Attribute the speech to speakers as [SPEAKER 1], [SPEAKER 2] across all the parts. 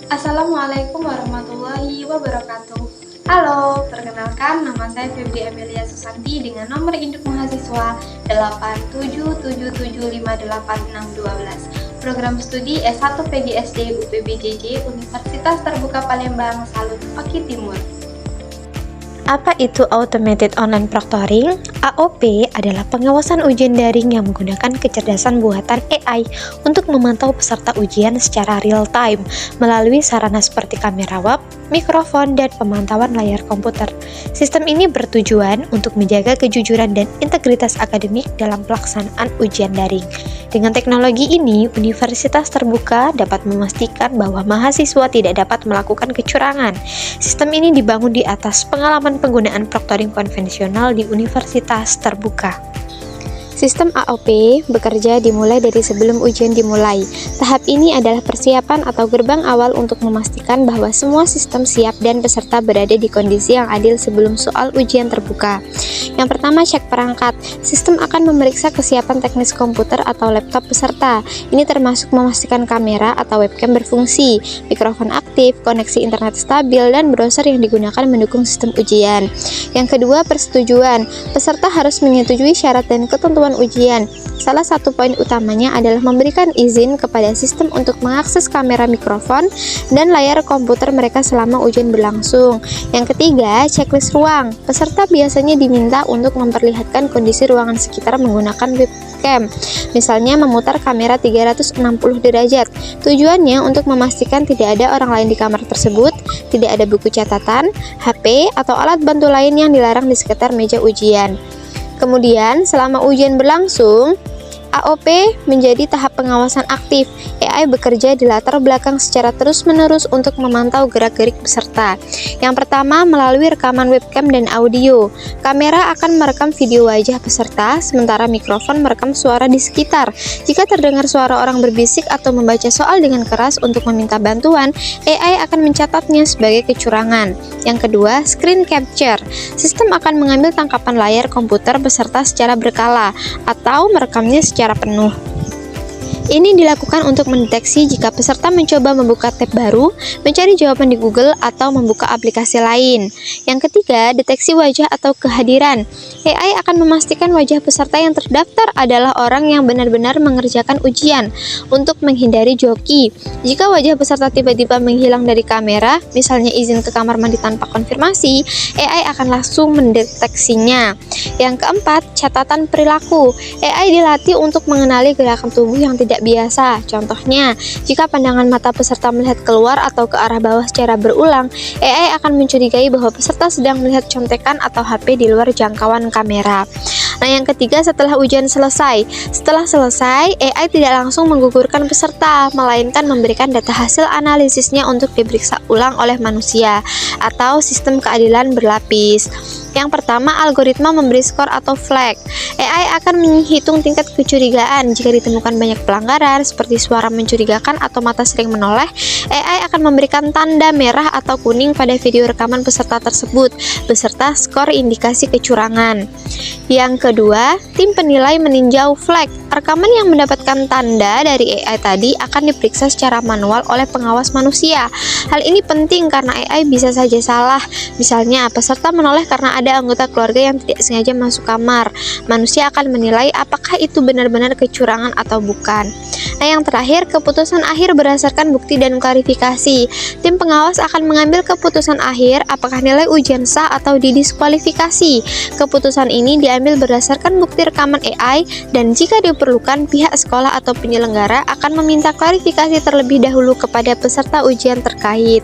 [SPEAKER 1] Assalamualaikum warahmatullahi wabarakatuh. Halo, perkenalkan nama saya Febri Amelia Susanti dengan nomor induk mahasiswa 8777585612. Program studi S1 PGSD UPBJJ Universitas Terbuka Palembang, Salut, Oki Timur.
[SPEAKER 2] Apa itu Automated Online Proctoring? AOP adalah pengawasan ujian daring yang menggunakan kecerdasan buatan AI untuk memantau peserta ujian secara real time melalui sarana seperti kamera web, mikrofon, dan pemantauan layar komputer. Sistem ini bertujuan untuk menjaga kejujuran dan integritas akademik dalam pelaksanaan ujian daring. Dengan teknologi ini, universitas terbuka dapat memastikan bahwa mahasiswa tidak dapat melakukan kecurangan. Sistem ini dibangun di atas pengalaman penggunaan proctoring konvensional di universitas terbuka. Sistem AOP bekerja dimulai dari sebelum ujian dimulai. Tahap ini adalah persiapan atau gerbang awal untuk memastikan bahwa semua sistem siap dan peserta berada di kondisi yang adil sebelum soal ujian terbuka. Yang pertama, cek perangkat. Sistem akan memeriksa kesiapan teknis komputer atau laptop peserta. Ini termasuk memastikan kamera atau webcam berfungsi, mikrofon aktif, koneksi internet stabil, dan browser yang digunakan mendukung sistem ujian. Yang kedua, persetujuan. Peserta harus menyetujui syarat dan ketentuan ujian. Salah satu poin utamanya adalah memberikan izin kepada sistem untuk mengakses kamera, mikrofon, dan layar komputer mereka selama ujian berlangsung. Yang ketiga, checklist ruang. Peserta biasanya diminta untuk memperlihatkan kondisi ruangan sekitar menggunakan webcam, misalnya memutar kamera 360 derajat. Tujuannya untuk memastikan tidak ada orang lain di kamar tersebut, tidak ada buku catatan, HP, atau alat bantu lain yang dilarang di sekitar meja ujian. Kemudian, selama ujian berlangsung, AOP menjadi tahap pengawasan aktif. AI bekerja di latar belakang secara terus-menerus untuk memantau gerak-gerik peserta. Yang pertama, melalui rekaman webcam dan audio. Kamera akan merekam video wajah peserta, sementara mikrofon merekam suara di sekitar. Jika terdengar suara orang berbisik atau membaca soal dengan keras untuk meminta bantuan, AI akan mencatatnya sebagai kecurangan. Yang kedua, screen capture. Sistem akan mengambil tangkapan layar komputer peserta secara berkala atau merekamnya secara penuh. Ini dilakukan untuk mendeteksi jika peserta mencoba membuka tab baru, mencari jawaban di Google, atau membuka aplikasi lain. Yang ketiga, deteksi wajah atau kehadiran. AI akan memastikan wajah peserta yang terdaftar adalah orang yang benar-benar mengerjakan ujian untuk menghindari joki. Jika wajah peserta tiba-tiba menghilang dari kamera, misalnya izin ke kamar mandi tanpa konfirmasi, AI akan langsung mendeteksinya. Yang keempat, catatan perilaku. AI dilatih untuk mengenali gerakan tubuh yang tidak biasa. Contohnya, jika pandangan mata peserta melihat keluar atau ke arah bawah secara berulang, AI akan mencurigai bahwa peserta sedang melihat contekan atau HP di luar jangkauan kamera. Nah, yang ketiga, setelah ujian selesai. Setelah selesai, AI tidak langsung menggugurkan peserta, melainkan memberikan data hasil analisisnya untuk diperiksa ulang oleh manusia atau sistem keadilan berlapis. Yang pertama, algoritma memberi skor atau flag. AI akan menghitung tingkat kecurigaan. Jika ditemukan banyak pelanggaran seperti suara mencurigakan atau mata sering menoleh, AI akan memberikan tanda merah atau kuning pada video rekaman peserta tersebut beserta skor indikasi kecurangan. Yang kedua, tim penilai meninjau flag. Rekaman yang mendapatkan tanda dari AI tadi akan diperiksa secara manual oleh pengawas manusia. Hal ini penting karena AI bisa saja salah. Misalnya, peserta menoleh karena ada anggota keluarga yang tidak sengaja masuk kamar. Manusia akan menilai apakah itu benar-benar kecurangan atau bukan. Nah, yang terakhir, keputusan akhir berdasarkan bukti dan klarifikasi. Tim pengawas akan mengambil keputusan akhir apakah nilai ujian sah atau didiskualifikasi. Keputusan ini diambil berdasarkan bukti rekaman AI dan jika diperlukan, pihak sekolah atau penyelenggara akan meminta klarifikasi terlebih dahulu kepada peserta ujian terkait.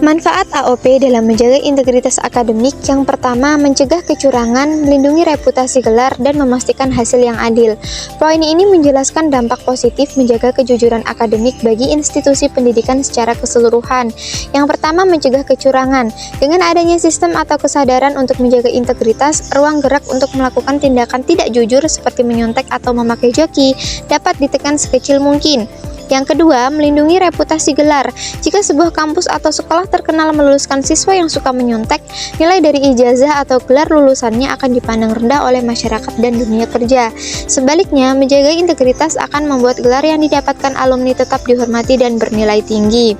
[SPEAKER 2] Manfaat AOP dalam menjaga integritas akademik: yang pertama, mencegah kecurangan, melindungi reputasi gelar, dan memastikan hasil yang adil. Poin ini menjelaskan dampak positif menjaga kejujuran akademik bagi institusi pendidikan secara keseluruhan. Yang pertama, mencegah kecurangan. Dengan adanya sistem atau kesadaran untuk menjaga integritas, ruang gerak untuk melakukan tindakan tidak jujur seperti menyontek atau memakai joki dapat ditekan sekecil mungkin. Yang kedua, melindungi reputasi gelar. Jika sebuah kampus atau sekolah terkenal meluluskan siswa yang suka menyontek, nilai dari ijazah atau gelar lulusannya akan dipandang rendah oleh masyarakat dan dunia kerja. Sebaliknya, menjaga integritas akan membuat gelar yang didapatkan alumni tetap dihormati dan bernilai tinggi.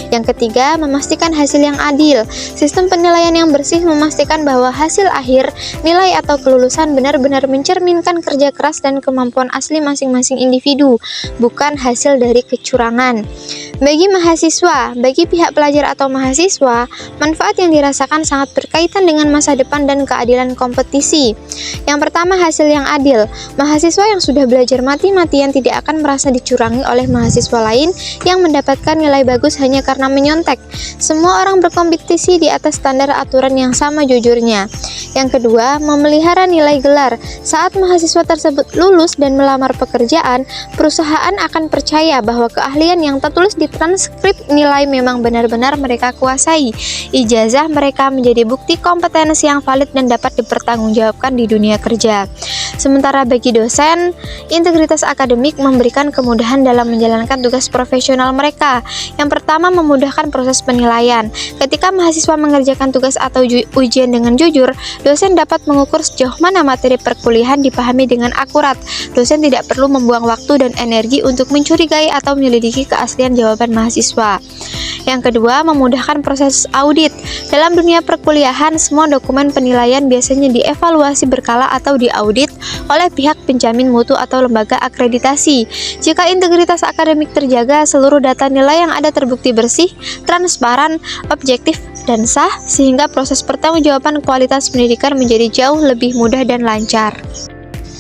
[SPEAKER 2] Yang ketiga, memastikan hasil yang adil. Sistem penilaian yang bersih memastikan bahwa hasil akhir, nilai atau kelulusan benar-benar mencerminkan kerja keras dan kemampuan asli masing-masing individu, bukan hasil dari kecurangan. Bagi mahasiswa, bagi pihak pelajar atau mahasiswa, manfaat yang dirasakan sangat berkaitan dengan masa depan dan keadilan kompetisi. Yang pertama, hasil yang adil. Mahasiswa yang sudah belajar mati-matian tidak akan merasa dicurangi oleh mahasiswa lain yang mendapatkan nilai bagus hanya karena menyontek. Semua orang berkompetisi di atas standar aturan yang sama jujurnya. Yang kedua, memelihara nilai gelar. Saat mahasiswa tersebut lulus dan melamar pekerjaan, perusahaan akan percaya bahwa keahlian yang tertulis di transkrip nilai memang benar-benar mereka kuasai. Ijazah mereka menjadi bukti kompetensi yang valid dan dapat dipertanggungjawabkan di dunia kerja. Sementara bagi dosen, integritas akademik memberikan kemudahan dalam menjalankan tugas profesional mereka. Yang pertama, memudahkan proses penilaian. Ketika mahasiswa mengerjakan tugas atau ujian dengan jujur, dosen dapat mengukur sejauh mana materi perkuliahan dipahami dengan akurat. Dosen tidak perlu membuang waktu dan energi untuk mencurigai atau menyelidiki keaslian jawaban mahasiswa. Yang kedua, memudahkan proses audit. Dalam dunia perkuliahan, semua dokumen penilaian biasanya dievaluasi berkala atau diaudit oleh pihak penjamin mutu atau lembaga akreditasi. Jika integritas akademik terjaga, seluruh data nilai yang ada terbukti bersih, transparan, objektif, dan sah, sehingga proses pertanggungjawaban kualitas pendidikan menjadi jauh lebih mudah dan lancar.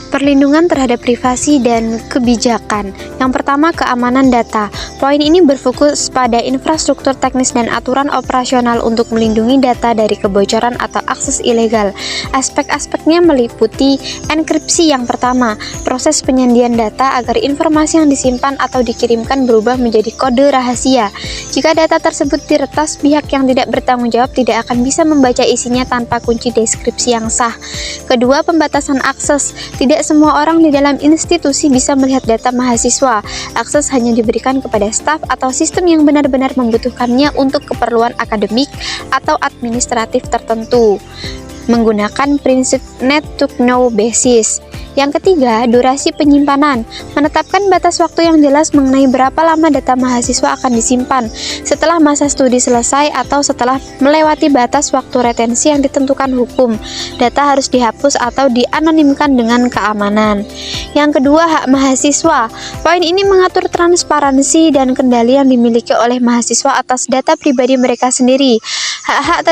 [SPEAKER 2] Perlindungan terhadap privasi dan kebijakan. Yang pertama, keamanan data. Poin ini berfokus pada infrastruktur teknis dan aturan operasional untuk melindungi data dari kebocoran atau akses ilegal. Aspek-aspeknya meliputi enkripsi yang pertama, proses penyandian data agar informasi yang disimpan atau dikirimkan berubah menjadi kode rahasia. Jika data tersebut diretas, pihak yang tidak bertanggung jawab tidak akan bisa membaca isinya tanpa kunci deskripsi yang sah. Kedua, pembatasan akses. Tidak semua orang di dalam institusi bisa melihat data mahasiswa. Akses hanya diberikan kepada staf atau sistem yang benar-benar membutuhkannya untuk keperluan akademik atau administratif tertentu, menggunakan prinsip net to know basis. Yang ketiga, durasi penyimpanan. Menetapkan batas waktu yang jelas mengenai berapa lama data mahasiswa akan disimpan. Setelah masa studi selesai atau setelah melewati batas waktu retensi yang ditentukan hukum, data harus dihapus atau dianonimkan dengan keamanan. Yang kedua, hak mahasiswa. Poin ini mengatur transparansi dan kendali yang dimiliki oleh mahasiswa atas data pribadi mereka sendiri. Hak-hak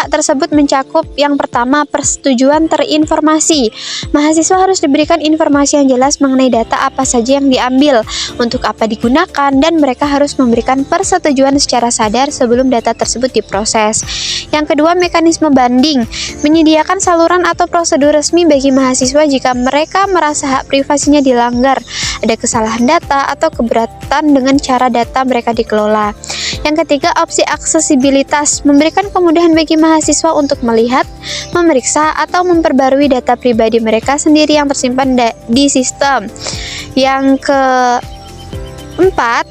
[SPEAKER 2] tersebut mencakup yang pertama, persetujuan terinformasi. Mahasiswa harus diberikan informasi yang jelas mengenai data apa saja yang diambil, untuk apa digunakan, dan mereka harus memberikan persetujuan secara sadar sebelum data tersebut diproses. Yang kedua, mekanisme banding. Menyediakan saluran atau prosedur resmi bagi mahasiswa jika mereka merasa hak privasinya dilanggar, ada kesalahan data, atau keberatan dengan cara data mereka dikelola. Yang ketiga, opsi aksesibilitas. Memberikan kemudahan bagi mahasiswa untuk melihat, memeriksa, atau memperbarui data pribadi mereka sendiri yang tersimpan di sistem. Yang keempat,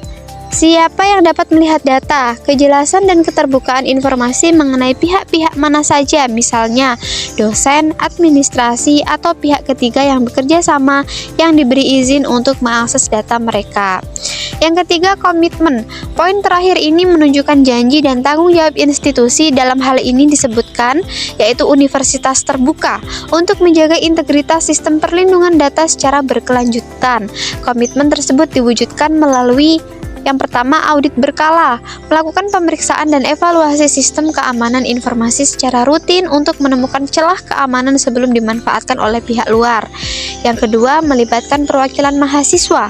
[SPEAKER 2] siapa yang dapat melihat data? Kejelasan dan keterbukaan informasi mengenai pihak-pihak mana saja, misalnya dosen, administrasi, atau pihak ketiga yang bekerja sama yang diberi izin untuk mengakses data mereka. Yang ketiga, komitmen. Poin terakhir ini menunjukkan janji dan tanggung jawab institusi. Dalam hal ini disebutkan, yaitu universitas terbuka untuk menjaga integritas sistem perlindungan data secara berkelanjutan. Komitmen tersebut diwujudkan melalui yang pertama, audit berkala, melakukan pemeriksaan dan evaluasi sistem keamanan informasi secara rutin untuk menemukan celah keamanan sebelum dimanfaatkan oleh pihak luar. Yang kedua, melibatkan perwakilan mahasiswa,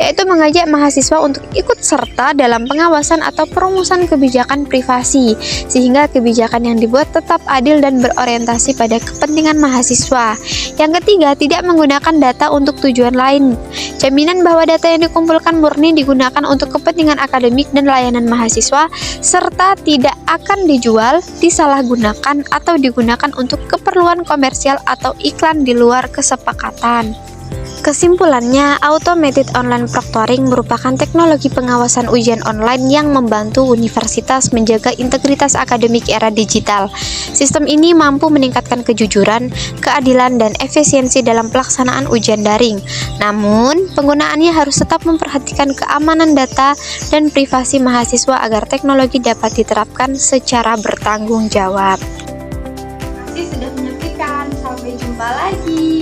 [SPEAKER 2] yaitu mengajak mahasiswa untuk ikut serta dalam pengawasan atau perumusan kebijakan privasi, sehingga kebijakan yang dibuat tetap adil dan berorientasi pada kepentingan mahasiswa. Yang ketiga, tidak menggunakan data untuk tujuan lain. Jaminan bahwa data yang dikumpulkan murni digunakan untuk kepentingan akademik dan layanan mahasiswa, serta tidak akan dijual, disalahgunakan, atau digunakan untuk keperluan komersial atau iklan di luar kesepakatan. Kesimpulannya, automated online proctoring merupakan teknologi pengawasan ujian online yang membantu universitas menjaga integritas akademik era digital. Sistem ini mampu meningkatkan kejujuran, keadilan, dan efisiensi dalam pelaksanaan ujian daring. Namun, penggunaannya harus tetap memperhatikan keamanan data dan privasi mahasiswa agar teknologi dapat diterapkan secara bertanggung jawab.
[SPEAKER 1] Terima kasih sudah menyaksikan. Sampai jumpa lagi.